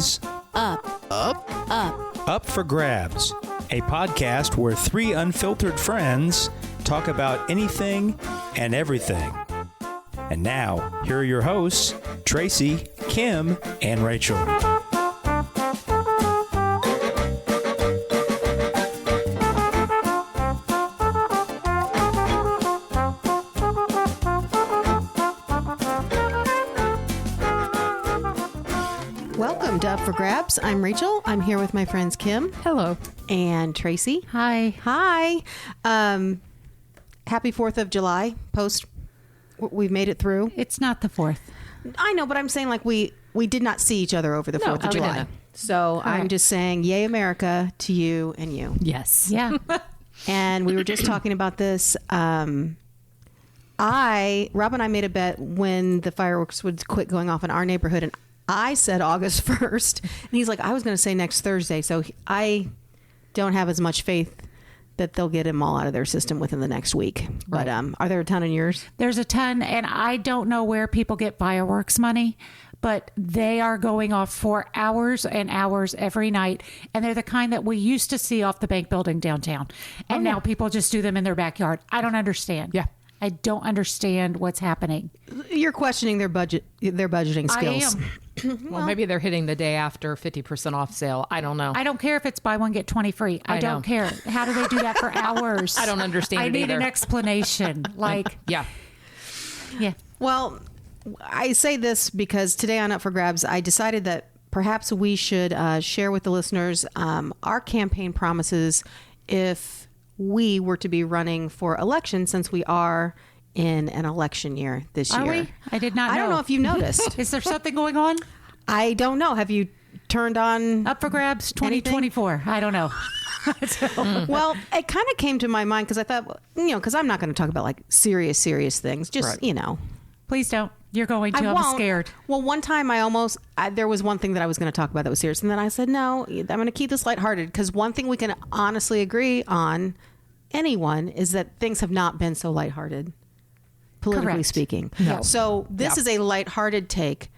is Up for Grabs, a podcast where three unfiltered friends talk about anything and everything. And now, here are your hosts, Tracy, Kim, and Rachel. Welcome to Up for Grabs. I'm Rachel. I'm here with my friends Kim. Hello. And Tracy. Hi. Hi. Happy 4th of July post. We've made it through. It's not the 4th. I know, but I'm saying like we did not see each other over the 4th of July. didn't. So I'm just saying, yay America to you and you. Yes. Yeah. And we were just talking about this. Rob and I made a bet when the fireworks would quit going off in our neighborhood, and I said August 1st, and he's like, I was going to say next Thursday. So I don't have as much faith that they'll get them all out of their system within the next week. Right. But are there a ton in yours? There's a ton, and I don't know where people get fireworks money, but they are going off for hours and hours every night. And they're the kind that we used to see off the bank building downtown. And now people just do them in their backyard. I don't understand. Yeah. I don't understand what's happening. You're questioning their budgeting skills. I am. Well, maybe they're hitting the day after 50% off sale. I don't know. I don't care if it's buy one, get 20 free. I don't care. How do they do that for hours? I don't understand I it need either. an explanation. Like, Yeah. yeah. Well, I say this because today on Up for Grabs, I decided that perhaps we should share with the listeners our campaign promises if we were to be running for election, since we are in an election year this year. Are we? I did not know. I don't know if you've noticed. Is there something going on? I don't know. Have you turned on Up for Grabs 2024? I don't know. Well, it kind of came to my mind because I thought, because I'm not going to talk about like serious things. Just, Please don't. You're going to. I'm won't. scared. Well, one time there was one thing that I was going to talk about that was serious. And then I said, no, I'm going to keep this lighthearted, because one thing we can honestly agree on, anyone, is that things have not been so lighthearted, politically Correct. speaking. No. So this is a lighthearted take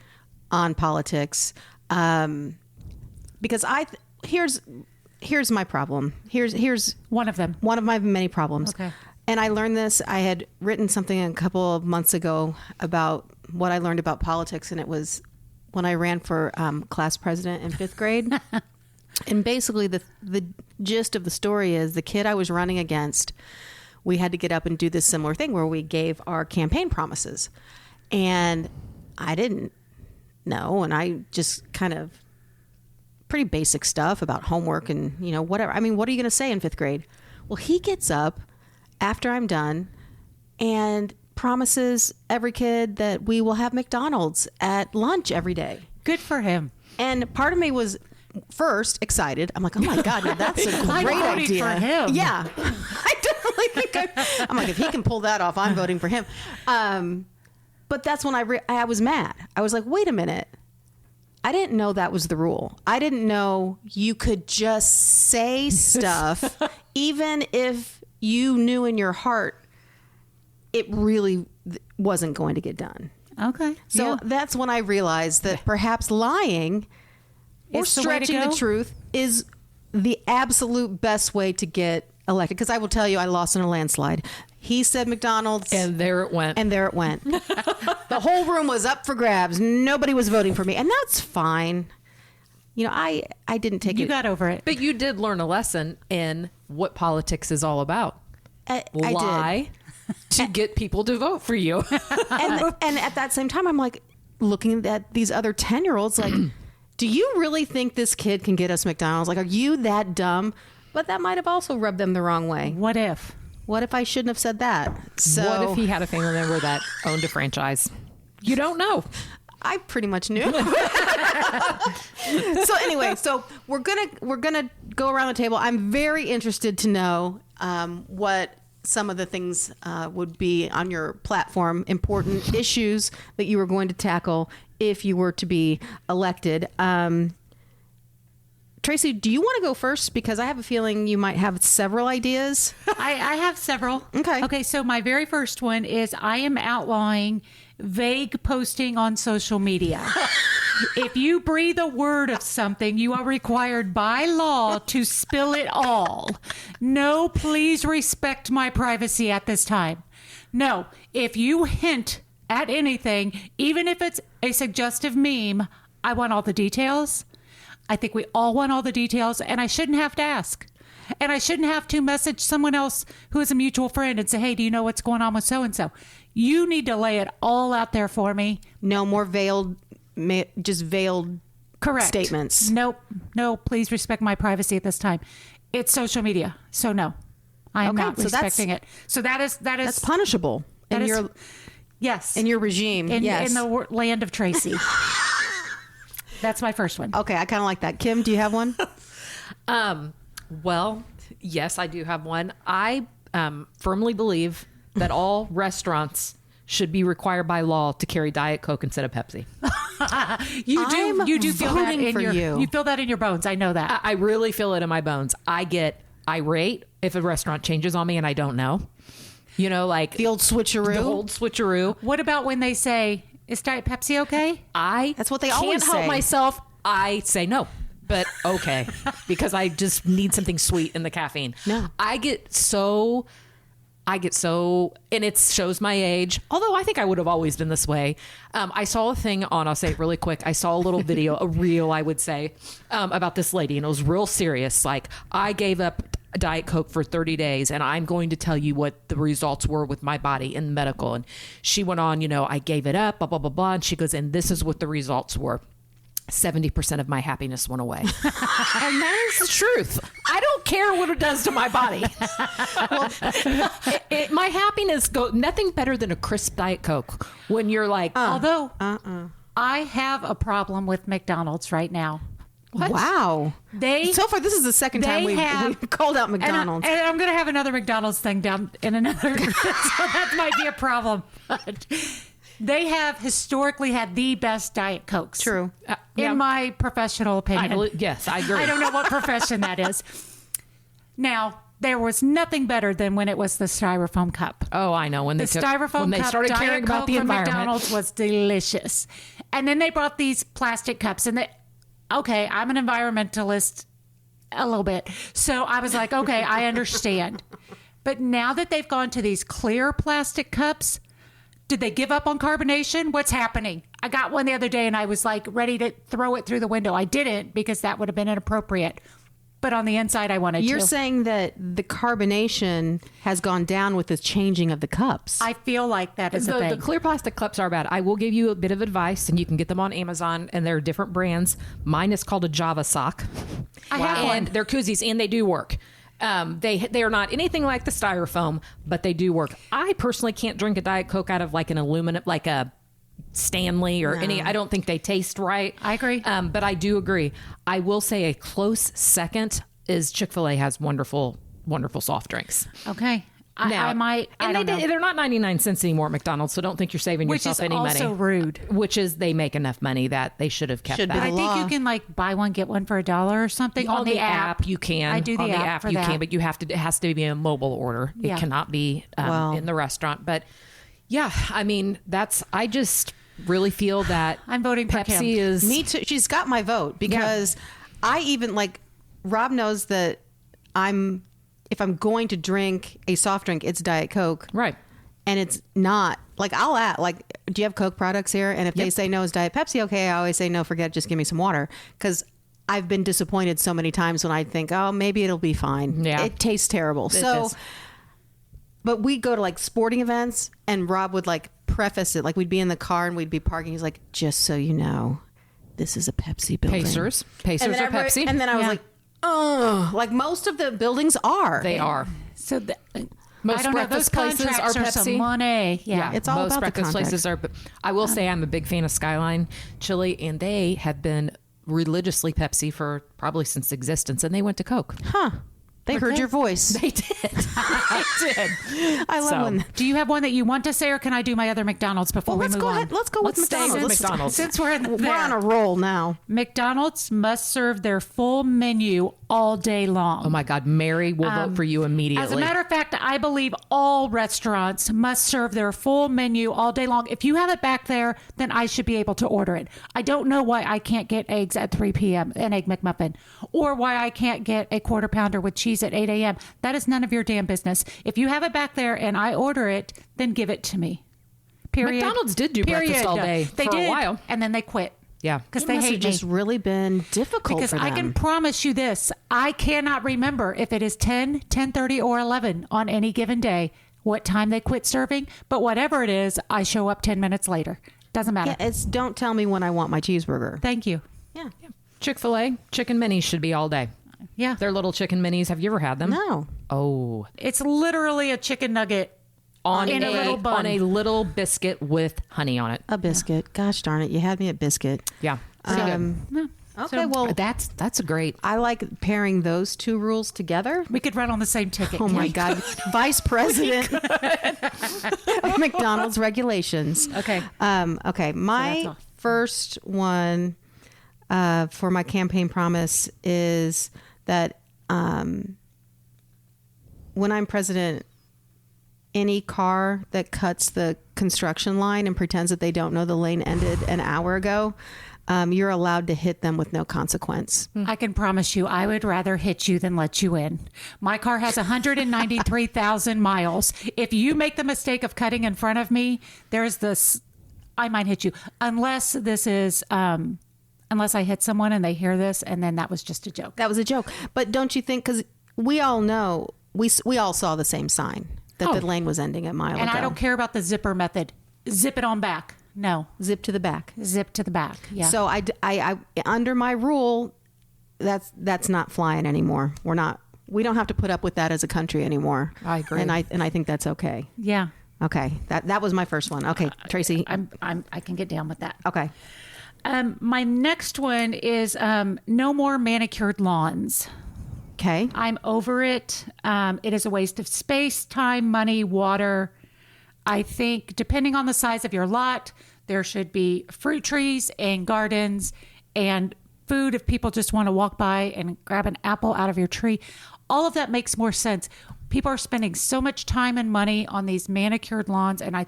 on politics. Because here's my problem. Here's One of them. one of my many problems. Okay. And I learned this. I had written something a couple of months ago about what I learned about politics, and it was when I ran for class president in 5th grade. And basically the gist of the story is the kid I was running against, we had to get up and do this similar thing where we gave our campaign promises. And I didn't know, and I just kind of pretty basic stuff about homework and, whatever. I mean, what are you going to say in 5th grade? Well, he gets up after I'm done and promises every kid that we will have McDonald's at lunch every day. Good for him. And part of me was first excited. I'm like, oh my God, now that's a I'm great voting idea. for him. Yeah. I definitely think I'm like, if he can pull that off, I'm voting for him. But that's when I was mad. I was like, wait a minute. I didn't know that was the rule. I didn't know you could just say stuff, even if you knew in your heart it really wasn't going to get done. Okay. So that's when I realized that perhaps lying or It's the way to stretching the go? truth is the absolute best way to get elected. Because I will tell you, I lost in a landslide. He said McDonald's. And there it went. And there it went. The whole room was up for grabs. Nobody was voting for me. And that's fine. I didn't take You it. got over it. But you did learn a lesson in what politics is all about. I Lie to get people to vote for you. and at that same time, I'm like looking at these other 10-year-olds like, do you really think this kid can get us McDonald's? Like, are you that dumb? But that might have also rubbed them the wrong way. What if? What if I shouldn't have said that? So What if he had a family member that owned a franchise? You don't know. I pretty much knew. So anyway, we're gonna go around the table. I'm very interested to know what some of the things would be on your platform, important issues that you were going to tackle if you were to be elected. Tracy, do you want to go first? Because I have a feeling you might have several ideas. I have several. Okay. Okay. So my very first one is I am outlawing vague posting on social media. If you breathe a word of something, you are required by law to spill it all. No, please respect my privacy at this time. No, if you hint at anything, even if it's a suggestive meme, I want all the details. I think we all want all the details, and I shouldn't have to ask. And I shouldn't have to message someone else who is a mutual friend and say, hey, do you know what's going on with so-and-so? You need to lay it all out there for me. No more veiled Correct. statements. Nope. No, please respect my privacy at this time. It's social media. So no, I am not respecting it. So that's punishable yes. in your regime. In the land of Tracy. That's my first one. Okay. I kind of like that. Kim, do you have one? Well, yes, I do have one. I firmly believe that all restaurants should be required by law to carry Diet Coke instead of Pepsi. You do feel that in you feel that in your bones. I know that. I really feel it in my bones. I get irate if a restaurant changes on me and I don't know. You know, like The old switcheroo. What about when they say, is Diet Pepsi okay? That's what they always can't help say. myself. I say no. But okay, because I just need something sweet in the caffeine. No. I get so, and it shows my age, although I think I would have always been this way. I saw a thing I'll say it really quick. I saw a little video, a reel, I would say, about this lady, and it was real serious. Like, I gave up Diet Coke for 30 days, and I'm going to tell you what the results were with my body in medical. And she went on, I gave it up, blah, blah, blah, blah. And she goes, and this is what the results were. 70% of my happiness went away. And that is the truth. I don't care what it does to my body. My happiness nothing better than a crisp Diet Coke when you're like, although I have a problem with McDonald's right now. What? Wow. So far, this is the second time we've called out McDonald's. And I'm going to have another McDonald's thing down in another. So that might be a problem. But they have historically had the best Diet Cokes. True. In my professional opinion. Yes, I agree. I don't know what profession that is. Now, there was nothing better than when it was the styrofoam cup. Oh, I know. When they styrofoam cup, started Diet caring about Coke the from environment. McDonald's was delicious. And then they brought these plastic cups, and okay, I'm an environmentalist a little bit. So I was like, okay, I understand. But now that they've gone to these clear plastic cups, did they give up on carbonation? What's happening? I got one the other day and I was like ready to throw it through the window. I didn't because that would have been inappropriate. But on the inside, I wanted to. You're saying that the carbonation has gone down with the changing of the cups. I feel like that is a thing. The clear plastic cups are bad. I will give you a bit of advice, and you can get them on Amazon, and they're different brands. Mine is called a Java sock. I have one. And they're koozies, and they do work. They are not anything like the styrofoam, but they do work. I personally can't drink a Diet Coke out of like an aluminum, like a Stanley or any. I don't think they taste right. I agree. But I do agree. I will say a close second is Chick-fil-A has wonderful soft drinks. Okay. Now, I might. I don't know. They're not 99 cents anymore at McDonald's, so don't think you're saving yourself any money. Which is also rude. Which is they make enough money that they should have kept Should be that. the I think law. you can like buy one, get one for $1 or something On the app, you can. I do the on the app for you that. can, but you have to. It has to be a mobile order. Yeah. It cannot be in the restaurant. But yeah, I mean, I just really feel that I'm voting for Kim. Pepsi is. Me too. She's got my vote because I even Rob knows that if I'm going to drink a soft drink, it's Diet Coke. Right. And it's not I'll ask, do you have Coke products here? And if they say no, it's Diet Pepsi. Okay. I always say no, forget it, just give me some water. Cause I've been disappointed so many times when I think, oh, maybe it'll be fine. Yeah. It tastes terrible. It does. But we go to sporting events and Rob would preface it. We'd be in the car and we'd be parking. He's like, just so you know, this is a Pepsi building. Pacers And or Pepsi. And then I was like, oh, most of the buildings are. They are. So Most I don't know. Those breakfast places contracts are are Pepsi. some money. Yeah. It's all most about the breakfast places are. But I will say I'm a big fan of Skyline Chili, and they have been religiously Pepsi for probably since existence, and they went to Coke. Huh. They heard your voice. They did. They did. I love when. Do you have one that you want to say, or can I do my other McDonald's before Well, we let's move go on? ahead. Let's go with Let's stay with McDonald's. McDonald's. Since we're We're on a roll now. McDonald's must serve their full menu all day long. Oh my God, Mary will vote for you immediately. As a matter of fact, I believe all restaurants must serve their full menu all day long. If you have it back there, then I should be able to order it. I don't know why I can't get eggs at 3 p.m., an Egg McMuffin, or why I can't get a quarter pounder with cheese at 8 a.m. That is none of your damn business. If you have it back there and I order it, then give it to me. Period. McDonald's did do breakfast all day they for did, a while. and then they quit. Yeah. Because It they must have hate just me. really been difficult Because for them. I can promise you this, I cannot remember if it is 10, 10:30, or 11 on any given day what time they quit serving. But whatever it is, I show up 10 minutes later. Doesn't matter. Yeah, it's don't tell me when I want my cheeseburger. Thank you. Yeah. Chick-fil-A, chicken minis should be all day. Yeah. They're little chicken minis. Have you ever had them? No. Oh. It's literally a chicken nugget in a little bun. On a little biscuit with honey on it. A biscuit. Gosh darn it. You had me at biscuit. Yeah. Pretty good. Okay, well, That's a great. I like pairing those two rules together. We could run on the same ticket. Oh my Kate. God. Vice President of McDonald's regulations. Okay. Okay. My all. first one for my campaign promise is that when I'm president, any car that cuts the construction line and pretends that they don't know the lane ended an hour ago, you're allowed to hit them with no consequence. I can promise you, I would rather hit you than let you in. My car has 193,000 miles. If you make the mistake of cutting in front of me, there's this, I might hit you. Unless this is, unless I hit someone and they hear this, and then that was just a joke. That was a joke. But don't you think, because we all know, we all saw the same sign that the lane was ending a mile And ago. I don't care about the zipper method. Zip it on back. No. Zip to the back. Zip to the back. Yeah. So I under my rule, that's not flying anymore. We don't have to put up with that as a country anymore. I agree. And I think that's okay. yeah. Okay. That was my first one. Okay, Tracy. I can get down with that. Okay. My next one is no more manicured lawns. Okay. I'm over it. It is a waste of space, time, money, water. I think depending on the size of your lot, there should be fruit trees and gardens and food if people just want to walk by and grab an apple out of your tree. All of that makes more sense. People are spending so much time and money on these manicured lawns, and I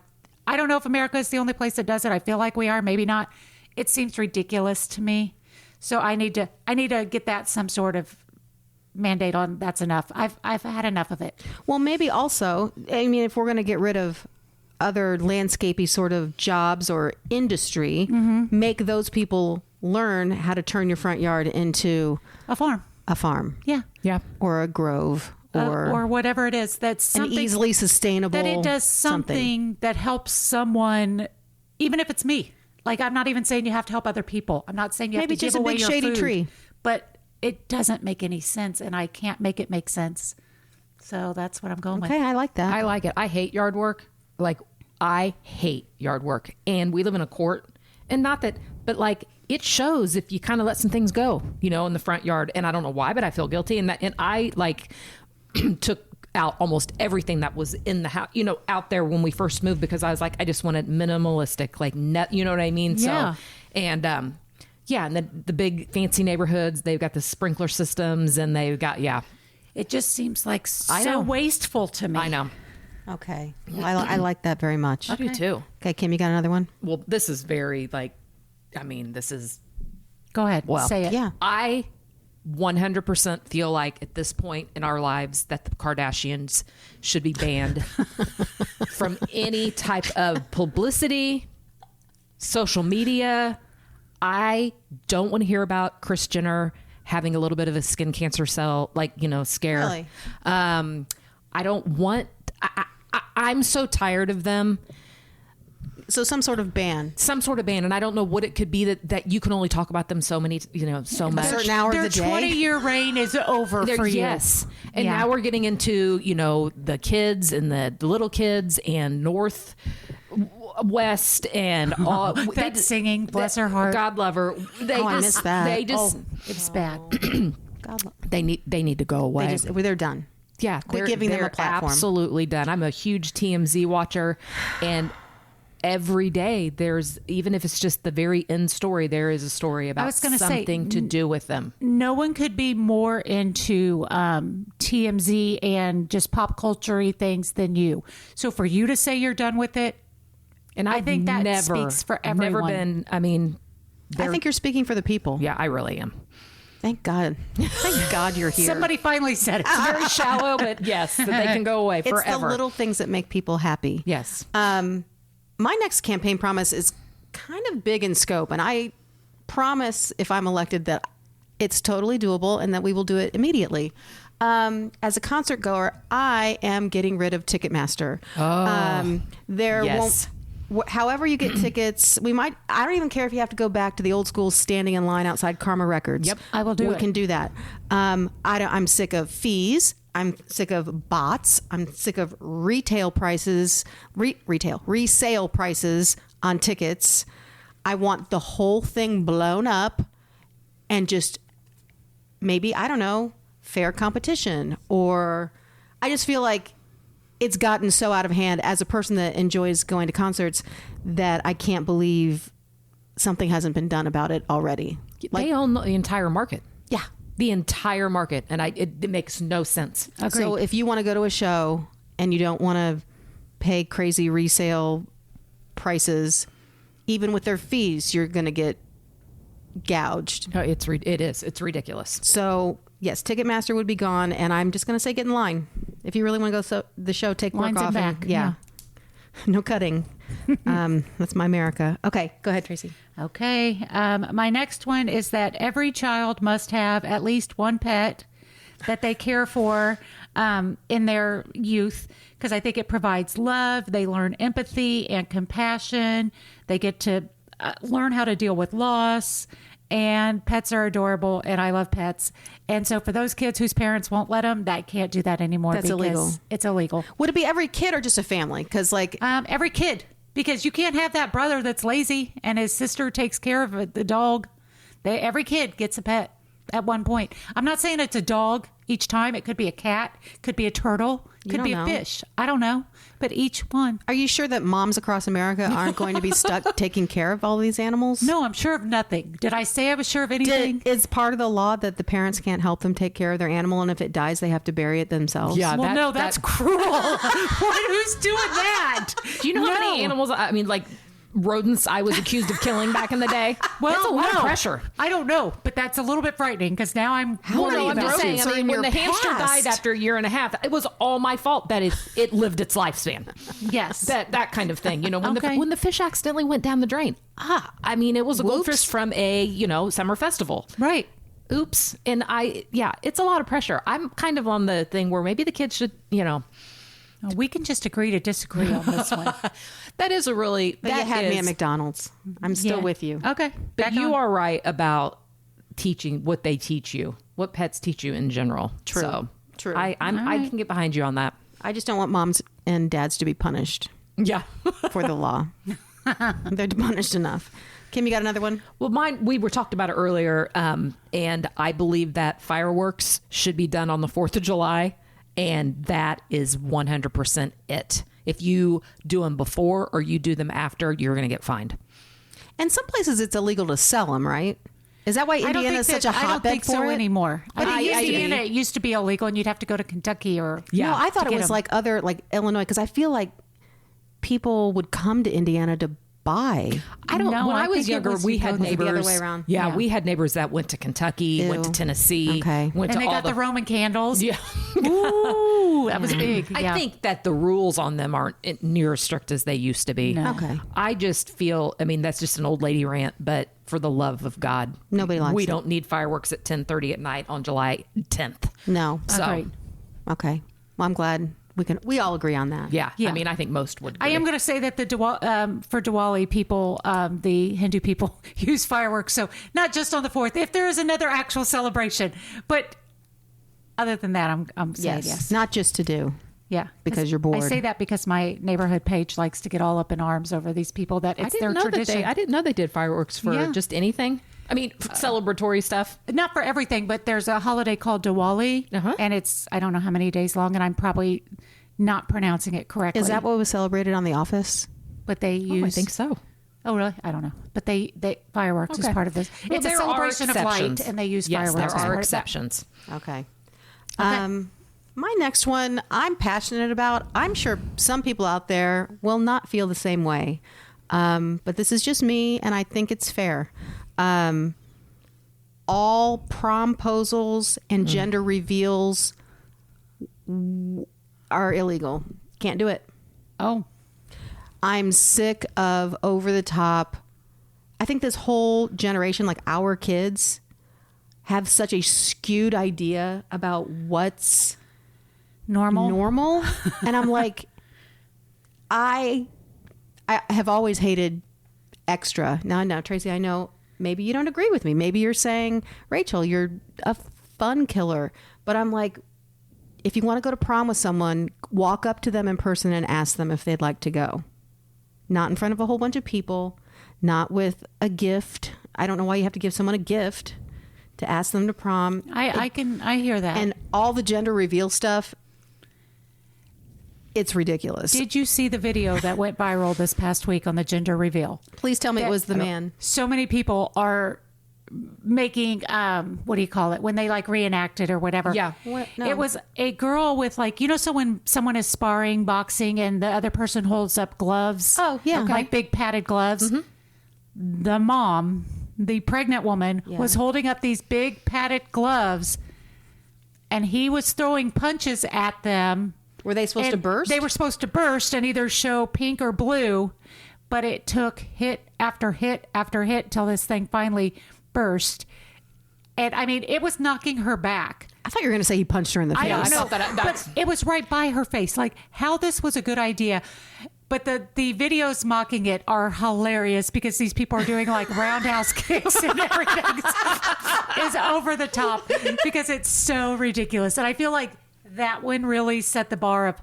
don't know if America is the only place that does it. I feel like we are, maybe not. It seems ridiculous to me. So I need to get that some sort of mandate on. That's enough. I've had enough of it. Well, maybe also, I mean, if we're going to get rid of other landscapey sort of jobs or industry, make those people learn how to turn your front yard into A farm. a farm. Yeah. Yeah. Or a grove or whatever it is. That's an something easily sustainable. that it does something that helps someone, even if it's me. Like, I'm not even saying you have to help other people. I'm not saying you Maybe have to just give a away big your shady food, tree. But it doesn't make any sense, and I can't make it make sense. So that's what I'm going Okay, with. I like that. I like it. I hate yard work. Like, I hate yard work. And we live in a court. And not that, but like, it shows if you kind of let some things go, you know, in the front yard. And I don't know why, but I feel guilty. And I like took out almost everything that was in the house, you know, out there when we first moved, because I was like, I just wanted minimalistic, like you know what I mean? Yeah. So, and then the big fancy neighborhoods, they've got the sprinkler systems and they've got, It just seems like I so know. wasteful to me. I know. Okay. I like that very much. I do too. Okay, Kim, you got another one? Well, this is very this is, Go ahead. well, Say it. Yeah. I 100% feel like at this point in our lives that the Kardashians should be banned from any type of publicity, social media. I don't want to hear about Kris Jenner having a little bit of a skin cancer scare. Really? I don't want, I'm so tired of them. So some sort of ban. Some sort of ban, and I don't know what it could be that you can only talk about them so much. A certain hour of Their the day. 20-year reign is over for you. Yes. And Yeah. now we're getting into, the kids and the little kids and North West and all That singing, bless her heart. God love her. I missed that. They just It's bad. God, they need to go away. they're done. Yeah, Quit giving them a platform. Absolutely done. I'm a huge TMZ watcher, and every day there's, even if it's just the very end story, there is a story about something to do with them. No one could be more into TMZ and just pop culture-y things than you. So for you to say you're done with it, and I think that speaks for everyone. Never been, I mean, I think you're speaking for the people. Yeah, I really am. Thank God. Thank God you're here. Somebody finally said it. It's very shallow, but yes, that they can go away forever. It's the little things that make people happy. Yes. My next campaign promise is kind of big in scope, and I promise if I'm elected that it's totally doable and that we will do it immediately. As a concert goer, I am getting rid of Ticketmaster. There yes. however you get tickets, I don't even care if you have to go back to the old school standing in line outside Karma Records. Yep, I will do it. We can do that. I'm sick of fees. I'm sick of bots. I'm sick of resale prices on tickets. I want the whole thing blown up and just maybe, I don't know, fair competition. Or I just feel like it's gotten so out of hand as a person that enjoys going to concerts that I can't believe something hasn't been done about it already. They own the entire market. Yeah. The entire market. And it makes no sense. Agreed. So if you want to go to a show and you don't want to pay crazy resale prices, even with their fees, you're going to get gouged. No, it is. It's ridiculous. So yes, Ticketmaster would be gone. And I'm just going to say get in line. If you really want to go the show, take work Lines off. and back. Yeah. No cutting. That's my America. Okay. Go ahead, Tracy. Okay. My next one is that every child must have at least one pet that they care for in their youth, because I think it provides love. They learn empathy and compassion. They get to learn how to deal with loss. And pets are adorable, and I love pets. And so for those kids whose parents won't let them, that can't do that anymore. That's because illegal. It's illegal. Would it be every kid or just a family? Because Every kid, because you can't have that brother that's lazy and his sister takes care of the dog. Every kid gets a pet at one point. I'm not saying it's a dog each time. It could be a cat, could be a turtle, could be a fish. I don't know. But each one. Are you sure that moms across America aren't going to be stuck taking care of all these animals? No, I'm sure of nothing. Did I say I was sure of anything? Is part of the law that the parents can't help them take care of their animal, and if it dies, they have to bury it themselves? Yeah. Well, that's cruel. Who's doing that? Do you know how many animals, I mean, like rodents I was accused of killing back in the day? Well, that's a lot of pressure. I don't know, but that's a little bit frightening because now I'm Well, worried no, I'm about just saying. it. I mean, when the hamster past. died after a year and a half, it was all my fault that it lived its lifespan. Yes. That kind of thing. You know, when Okay. when the fish accidentally went down the drain. I mean, it was a goldfish from a summer festival. Right. Oops. And it's a lot of pressure. I'm kind of on the thing where maybe the kids should, We can just agree to disagree on this one. that is a really. But you had me at McDonald's. I'm still Yeah. with you. Okay. But Back you on. are right about teaching what they teach you, what pets teach you in general. True. So True. I can get behind you on that. I just don't want moms and dads to be punished Yeah. for the law. They're punished enough. Kim, you got another one? Well, we were talked about it earlier, and I believe that fireworks should be done on the 4th of July, and that is 100% it. If you do them before or you do them after, you're going to get fined. And some places it's illegal to sell them, right? Is that why I don't Indiana think is such a I don't hotbed think for so it anymore. But I it used to be. Indiana, it used to be illegal, and you'd have to go to Kentucky or No, I thought to it get was 'em. like other, like Illinois, because I feel like people would come to Indiana to buy. I don't. No, when I I was think it younger, was we you had go the neighbors. other way around. Yeah, Yeah. we had neighbors that went to Kentucky, went to Ew. Tennessee, Okay. went and to they all got the Roman candles. Yeah. Ooh, that was big. I Yeah. think that the rules on them aren't near as strict as they used to be. No. Okay. I just feel, I mean, that's just an old lady rant, but for the love of God, Nobody likes we it. don't need fireworks at 10:30 at night on July 10th. No. So, Agreed. Okay. Well, I'm glad we all agree on that. yeah, Yeah. I mean, I think most would. I am going to say that for Diwali people, the Hindu people use fireworks. So not just on the 4th, if there is another actual celebration. But other than that, I'm saying yes. Not just to do. Yeah. Because you're bored. I say that because my neighborhood page likes to get all up in arms over these people that it's their tradition. I didn't know they did fireworks for Yeah. just anything. I mean, celebratory stuff. Not for everything, but there's a holiday called Diwali, and it's, I don't know how many days long, and I'm probably not pronouncing it correctly. Is that what was celebrated on The Office? but they use. I think so. Oh, really? I don't know. But they fireworks is part of this. Well, It's a there celebration are of light, exceptions. and they use Yes, fireworks. there as are part of that. exceptions. Okay. My next one I'm passionate about. I'm sure some people out there will not feel the same way. But this is just me, and I think it's fair. All promposals and gender reveals are illegal. Can't do it. Oh, I'm sick of over the top. I think this whole generation, like our kids, have such a skewed idea about what's normal. And I'm like, I have always hated extra. Now, Tracy, I know maybe you don't agree with me. Maybe you're saying, Rachel, you're a fun killer. But I'm like, if you want to go to prom with someone, walk up to them in person and ask them if they'd like to go. Not in front of a whole bunch of people, not with a gift. I don't know why you have to give someone a gift to ask them to prom. I hear that. And all the gender reveal stuff, it's ridiculous. Did you see the video that went viral this past week on the gender reveal? Please tell me it was the man. So many people are making what do you call it when they like reenact it or whatever. Yeah. What? No. It was a girl with like, so when someone is sparring boxing and the other person holds up gloves. Oh, yeah. Okay. Like big padded gloves. The mom, the pregnant woman, was holding up these big padded gloves, and he was throwing punches at them. Were they supposed to And burst? They were supposed to burst and either show pink or blue, but it took hit after hit after hit till this thing finally burst. And I mean, it was knocking her back. I thought you were going to say he punched her in the face. I know, thought that's- but it was right by her face. Like how this was a good idea. But the videos mocking it are hilarious because these people are doing like roundhouse kicks and everything is over the top because it's so ridiculous. And I feel like that one really set the bar of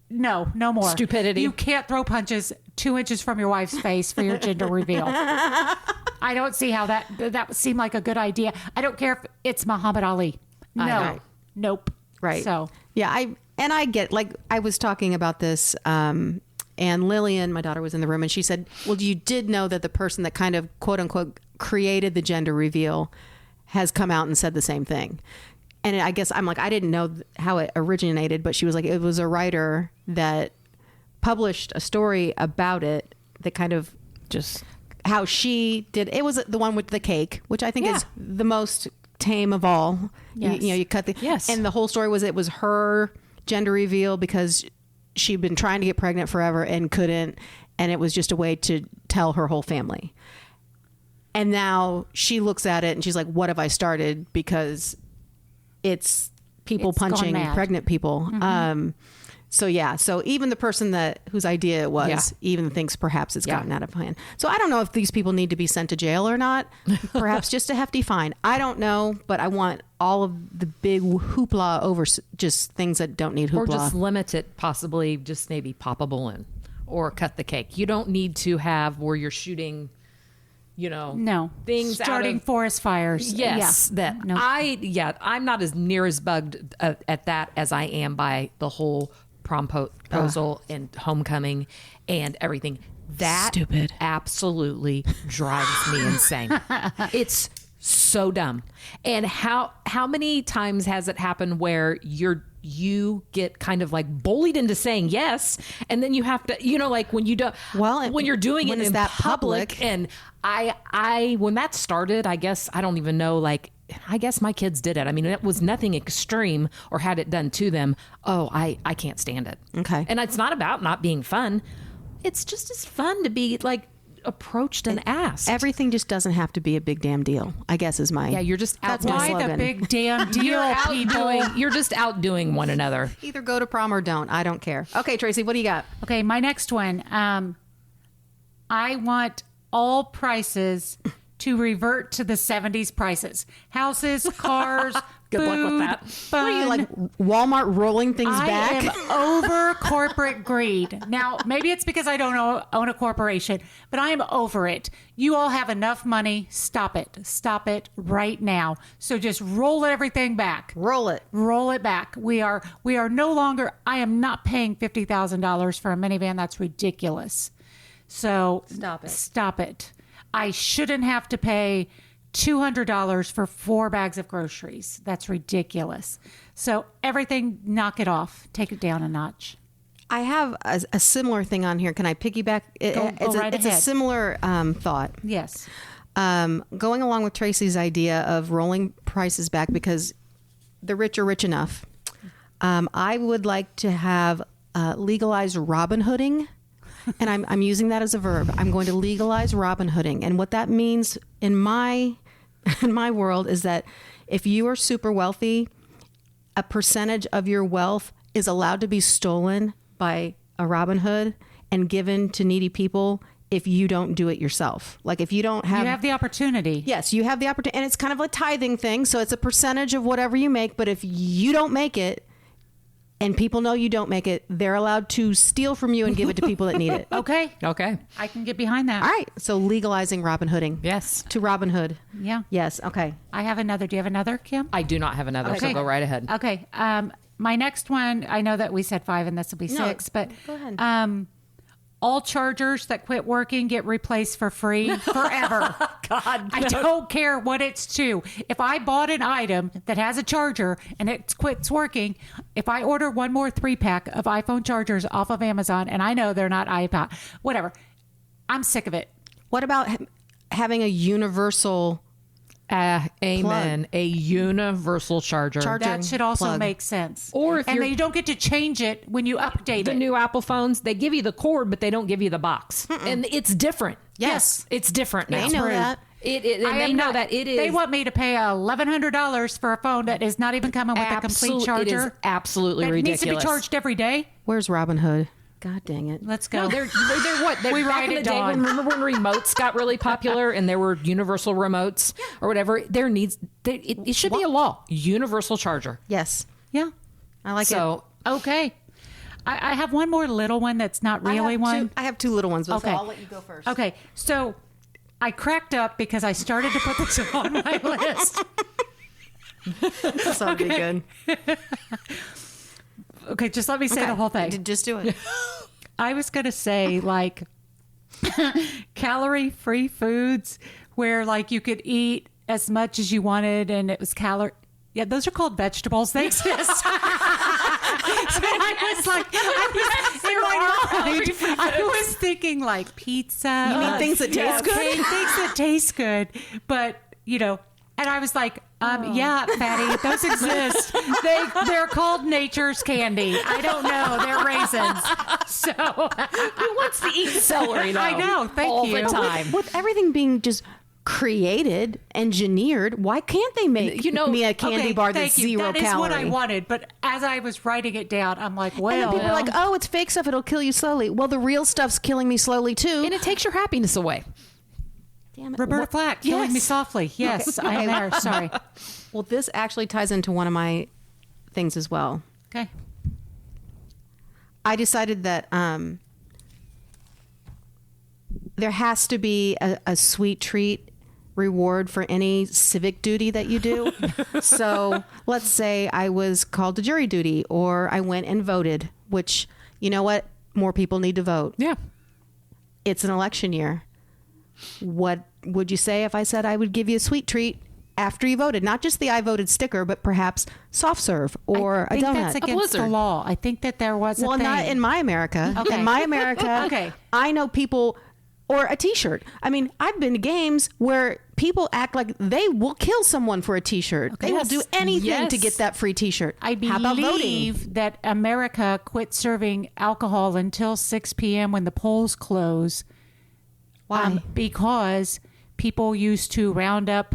no more. Stupidity. You can't throw punches 2 inches from your wife's face for your gender reveal. I don't see how that would seem like a good idea. I don't care if it's Muhammad Ali. No. Nope. Right. So yeah, I get, like, I was talking about this, and Lillian, my daughter, was in the room, and she said, well, you did know that the person that kind of quote unquote created the gender reveal has come out and said the same thing. And I guess I'm like, I didn't know how it originated, but she was like, it was a writer that published a story about it that kind of just how she did. It was the one with the cake, which I think is the most tame of all. Yes. You cut the, Yes. and the whole story was, it was her gender reveal because she'd been trying to get pregnant forever and couldn't. And it was just a way to tell her whole family. And now she looks at it and she's like, what have I started? Because it's people It's gone punching mad. pregnant people. So even the person whose idea it was even thinks perhaps it's gotten out of hand. So I don't know if these people need to be sent to jail or not. Perhaps just a hefty fine. I don't know, but I want all of the big hoopla over just things that don't need hoopla. Or just limit it, possibly just maybe pop a balloon or cut the cake. You don't need to have where you're shooting, no things starting out of, forest fires. Yes, Yeah. that No. I'm not as near as bugged at that as I am by the whole proposal and homecoming and everything. That Stupid. absolutely drives me insane. It's so dumb. And how many times has it happened where you get kind of like bullied into saying yes, and then you have to, like when you don't, when you're doing when it is in that public. And I when that started, I guess, I don't even know, I guess my kids did it. I mean, it was nothing extreme or had it done to them. Oh, I can't stand it. Okay. And it's not about not being fun. It's just as fun to be approached and asked. Everything just doesn't have to be a big damn deal, I guess, is my... Yeah, you're just That's my Why the slogan. big damn deal, people? You're just outdoing one another. Either go to prom or don't. I don't care. Okay, Tracy, what do you got? Okay, my next one. I want all prices to revert to the 70s prices. Houses, cars, Good luck with food, that. Fun. What are you, like Walmart rolling things I back? am over corporate greed. Now, maybe it's because I don't own a corporation, but I am over it. You all have enough money. Stop it. Stop it right now. So just roll everything back. Roll it. Roll it back. We are no longer, I am not paying $50,000 for a minivan. That's ridiculous. So Stop it. I shouldn't have to pay $200 for 4 bags of groceries. That's ridiculous. So everything, knock it off. Take it down a notch. I have a similar thing on here. Can I piggyback? Go right it's a ahead. similar thought. Yes. Going along with Tracy's idea of rolling prices back because the rich are rich enough. I would like to have legalized Robin Hooding. And I'm using that as a verb. I'm going to legalize Robin Hooding. And what that means in my world is that if you are super wealthy, a percentage of your wealth is allowed to be stolen by a Robin Hood and given to needy people if you don't do it yourself. Like if you don't have... You have the opportunity. Yes, you have the opportunity. And it's kind of a tithing thing. So it's a percentage of whatever you make. But if you don't make it, and people know you don't make it, they're allowed to steal from you and give it to people that need it. Okay. Okay. I can get behind that. All right. So legalizing Robin Hooding. Yes. To Robin Hood. Yeah. Yes. Okay. I have another. Do you have another, Kim? I do not have another, so go right ahead. Okay. My next one, I know that we said 5 and this will be 6, but go ahead. All chargers that quit working get replaced for free forever. God, I don't care what it's to. If I bought an item that has a charger and it quits working, if I order one more 3-pack of iPhone chargers off of Amazon and I know they're not iPod, whatever, I'm sick of it. What about having a universal Amen. A universal charger. That should also plug. make sense. Or if and you're- you don't get to change it when you update The it. new Apple phones, they give you the cord, but they don't give you the box. And it's different. Yes. It's different now. They know that. And they know that it is. They want me to pay $1,100 for a phone that is not even coming with a complete charger. It is absolutely that ridiculous. needs to be charged every day. Where's Robin Hood? God dang it. Let's go. No, they're what? They're We back ride in the it, day Dawn. remember when remotes got really popular and there were universal remotes or whatever? It should be a law. Universal charger. Yes. Yeah. I like So Okay. I have one more little one that's not it. really one. I have 2 little ones, but Okay. so I'll let you go first. Okay. So I cracked up because I started to put this on my list. This ought to be good. Okay, just let me say the whole thing. Just do it. I was going to say like calorie-free foods where like you could eat as much as you wanted and it was calorie. Yeah, those are called vegetables. They exist. So I was like, I was thinking like pizza. You mean things that taste good? Okay, things that taste good. But, you know, and I was like, yeah, fatty, those exist. They're called nature's candy. I don't know. They're raisins. So who wants to eat celery though? I know. Thank all you. the time. With everything being just created, engineered, why can't they make me a candy Okay, bar that's thank you. 0 That calorie? is what I wanted. But as I was writing it down, I'm like, well. And then people are like, oh, it's fake stuff. It'll kill you slowly. Well, the real stuff's killing me slowly, too. And it takes your happiness away. Damn it. Roberta What- Flack, killing me Yes. softly. Yes, I am there. Sorry. Well, this actually ties into one of my things as well. Okay. I decided that there has to be a sweet treat reward for any civic duty that you do. So let's say I was called to jury duty or I went and voted, which, you know what? More people need to vote. Yeah. It's an election year. What would you say if I said I would give you a sweet treat after you voted? Not just the I voted sticker, but perhaps soft serve or I a think donut. that's against the blizzard. law. I think that there was a Well, thing. not in my America. Okay. In my America, Okay. I know people, or a T-shirt. I mean, I've been to games where people act like they will kill someone for a T-shirt. They will Yes. do anything to Yes. get that free T-shirt. I How about voting? believe that America quit serving alcohol until 6 p.m. when the polls close. Why? Because people used to round up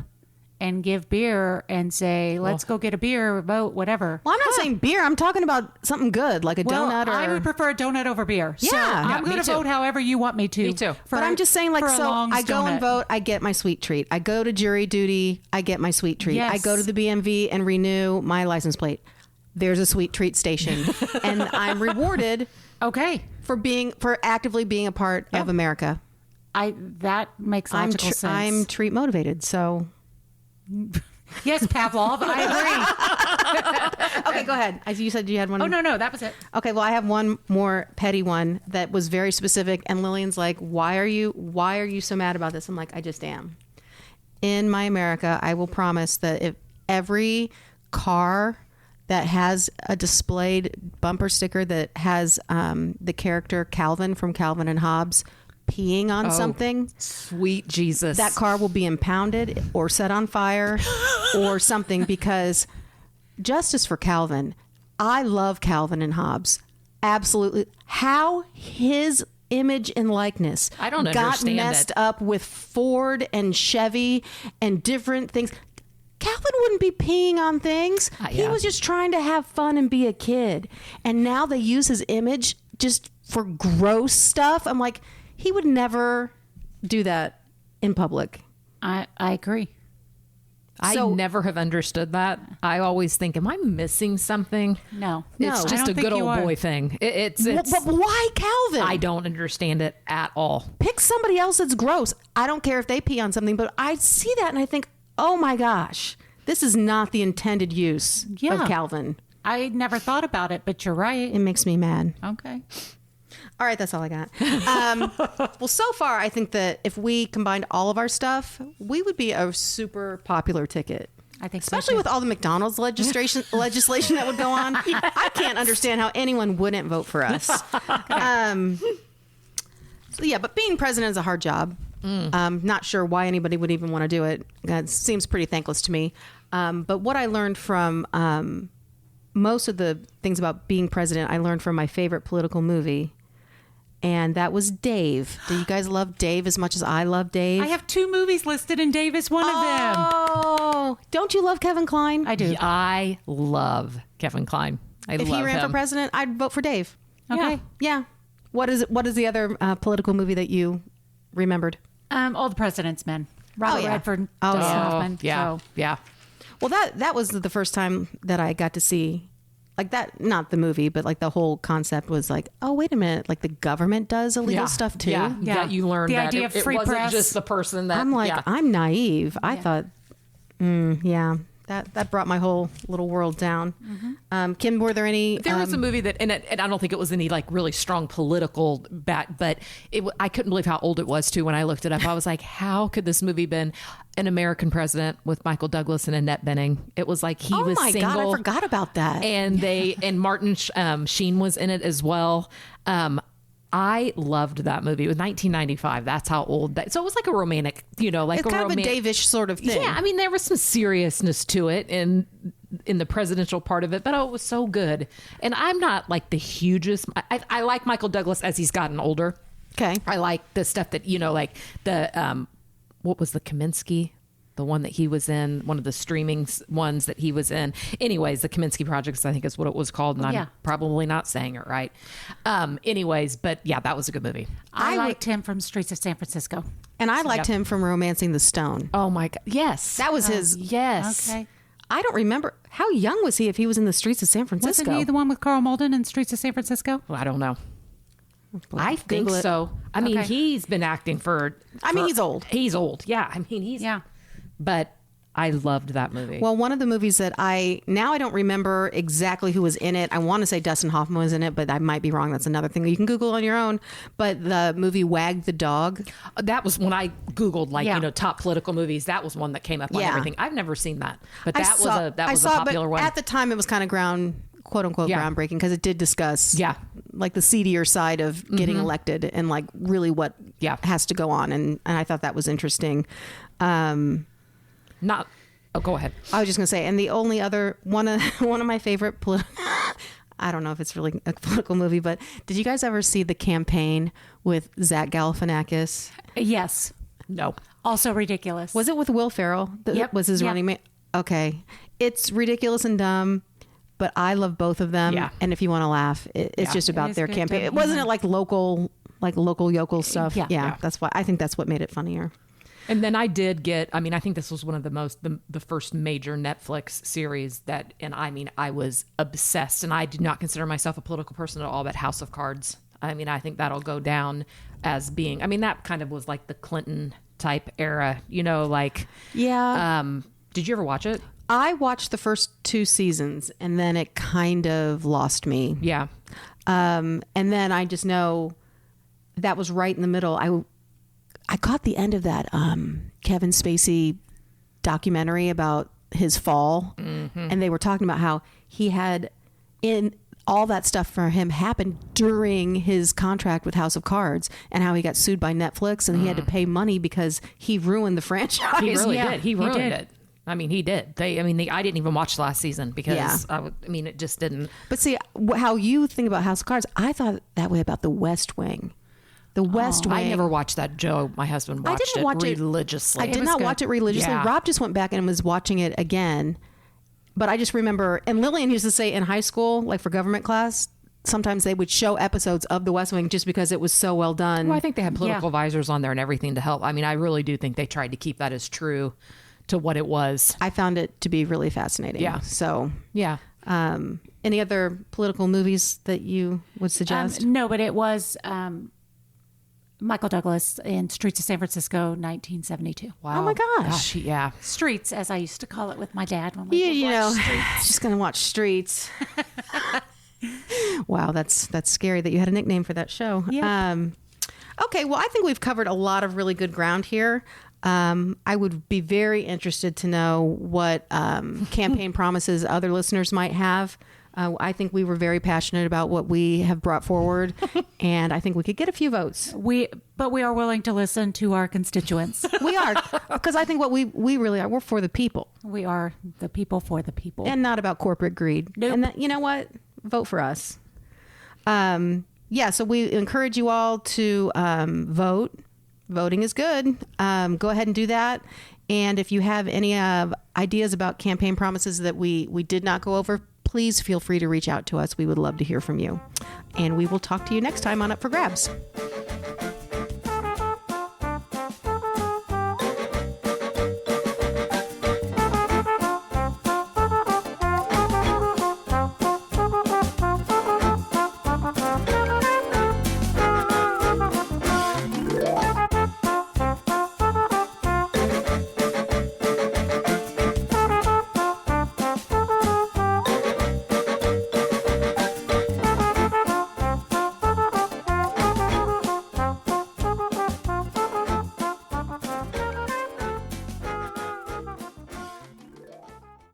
and give beer and say, let's go get a beer, vote, whatever. Well, I'm not saying beer. I'm talking about something good, like a Well, donut or... I would prefer a donut over beer. So Yeah. I'm me going to too. vote however you want me to. Me too. For- But I'm just saying, like, for a so Long's I go and donut. vote, I get my sweet treat. I go to jury duty, I get my sweet treat. Yes. I go to the BMV and renew my license plate. There's a sweet treat station. And I'm rewarded Okay. for actively being a part of America. That makes logical sense. I'm treat motivated, so Yes, Pavlov, I agree. Okay, go ahead. You said you had one. Oh, no, that was it. Okay, well, I have one more petty one that was very specific, and Lillian's like, why are you so mad about this? I'm like, I just am. In my America, I will promise that if every car that has a displayed bumper sticker that has the character Calvin from Calvin and Hobbes peeing on something, Sweet Jesus. that car will be impounded or set on fire or something, because justice for Calvin. I love Calvin and Hobbes. Absolutely. How his image and likeness I don't got understand messed it. up with Ford and Chevy and different things. Calvin wouldn't be peeing on things. He yeah. was just trying to have fun and be a kid. And now they use his image just for gross stuff. I'm like, he would never do that in public. I agree. I So- never have understood that. I always think, am I missing something? No. It's I just don't a think good you old are. boy thing. It's But why Calvin? I don't understand it at all. Pick somebody else that's gross. I don't care if they pee on something, but I see that and I think, oh my gosh, this is not the intended use Yeah. of Calvin. I never thought about it, but you're right. It makes me mad. Okay. All right, that's all I got. Well, so far, I think that if we combined all of our stuff, we would be a super popular ticket. I think so, especially too. with all the McDonald's legislation that would go on. I can't understand how anyone wouldn't vote for us. So yeah, but being president is a hard job. Not sure why anybody would even want to do it. It seems pretty thankless to me. But what I learned from most of the things about being president, I learned from my favorite political movie, and that was Dave. Do you guys love Dave as much as I love Dave? I have 2 movies listed, and Dave is one of them. Oh, don't you love Kevin Kline? I do. I love Kevin Kline. I If love he ran him. for president, I'd vote for Dave. Okay. Yeah. What is the other political movie that you remembered? All the President's Men. Robert yeah. Redford. Oh, Dustin yeah. Hoffman. Yeah, So, yeah. Well, that was the first time that I got to see, like, that, not the movie, but like the whole concept was like, oh, wait a minute, like the government does illegal stuff too. Yeah, Yeah. that you learned The that idea it, of free it wasn't press. just the person that I'm like, yeah. I'm naive. I thought, yeah, that brought my whole little world down. Kim, were there any? There was a movie that, and I don't think it was any like really strong political bat, but I couldn't believe how old it was too. When I looked it up, I was like, how could this movie been an American president with Michael Douglas and Annette Bening? It was like he oh was my single. God, I forgot about that. And Martin Sheen was in it as well. I loved that movie. It was 1995. That's how old that. So it was like a romantic, like it's kind of a Dave-ish sort of thing. Yeah, I mean, there was some seriousness to it in the presidential part of it, but it was so good. And I'm not like the hugest. I like Michael Douglas as he's gotten older. Okay. I like the stuff that like the what was the Kaminsky, the one that he was in, one of the streaming ones that he was in. Anyways, the Kaminsky Projects, I think is what it was called, and Yeah. I'm probably not saying it right. Anyways, but yeah, that was a good movie. I liked him from Streets of San Francisco. And I liked him from Romancing the Stone. Oh my God, yes, That was his. yes. Okay. I don't remember. How young was he if he was in the streets of San Francisco? Wasn't he the one with Carl Malden in Streets of San Francisco? Well, I don't know. I think Google it. so. I mean, Okay. he's been acting for. He's old. He's old. Yeah. I mean, he's. Yeah. But I loved that movie. Well, one of the movies that I don't remember exactly who was in it. I want to say Dustin Hoffman was in it, but I might be wrong. That's another thing you can Google on your own. But the movie Wag the Dog. That was when I Googled Yeah. top political movies. That was one that came up on Yeah. everything. I've never seen that, but I that saw- was a it, popular but one. At the time, it was kind of quote unquote Yeah. groundbreaking because it did discuss Yeah. like the seedier side of getting elected and like really what Yeah. has to go on. And I thought that was interesting. Not. Oh, go ahead. I was just gonna say, and the only other one of my favorite I don't know if it's really a political movie, but did you guys ever see The Campaign with Zach Galifianakis? Yes. No. Also ridiculous. Was it with Will Ferrell? That Yep. was his Yep. running mate. Okay, it's ridiculous and dumb, but I love both of them. Yeah. And if you want to laugh, it's Yeah. just It about is their good campaign. to- It wasn't it like local yokel stuff. Yeah. Yeah, Yeah. that's why I think that's what made it funnier. And then I did get, I mean, I think this was one of the first major Netflix series that, and I mean, I was obsessed, and I do not consider myself a political person at all, but House of Cards. I mean, I think that'll go down as being, I mean, that kind of was like the Clinton type era, like, Yeah. did you ever watch it? I watched the first 2 seasons and then it kind of lost me. Yeah. And then I just know that was right in the middle. I caught the end of that Kevin Spacey documentary about his fall, and they were talking about how he had in all that stuff for him happened during his contract with House of Cards, and how he got sued by Netflix and he had to pay money because he ruined the franchise. He really did. He ruined did. it. I mean, he did. I didn't even watch last season because it just didn't. But see, how you think about House of Cards, I thought that way about The West Wing. The West Wing. I never watched that. Joe, my husband, watched it religiously. I did not watch it religiously. Yeah. Rob just went back and was watching it again. But I just remember, and Lillian used to say in high school, like for government class, sometimes they would show episodes of The West Wing just because it was so well done. Well, I think they had political advisors on there and everything to help. I mean, I really do think they tried to keep that as true to what it was. I found it to be really fascinating. Yeah. So, Yeah. any other political movies that you would suggest? No, but it was Michael Douglas in Streets of San Francisco, 1972. Wow. Oh my gosh. Yeah. Streets, as I used to call it with my dad when we Yeah, would you watch know, Streets. just gonna watch Streets. Wow, that's scary that you had a nickname for that show. Yep. Okay, well, I think we've covered a lot of really good ground here. I would be very interested to know what campaign promises other listeners might have. I think we were very passionate about what we have brought forward, and I think we could get a few votes. But we are willing to listen to our constituents. We are, because I think what we really are, we're for the people. We are the people for the people. And not about corporate greed. Nope. And that, you know what? Vote for us. So we encourage you all to vote. Voting is good. Go ahead and do that. And if you have any ideas about campaign promises that we did not go over, please feel free to reach out to us. We would love to hear from you. And we will talk to you next time on Up for Grabs.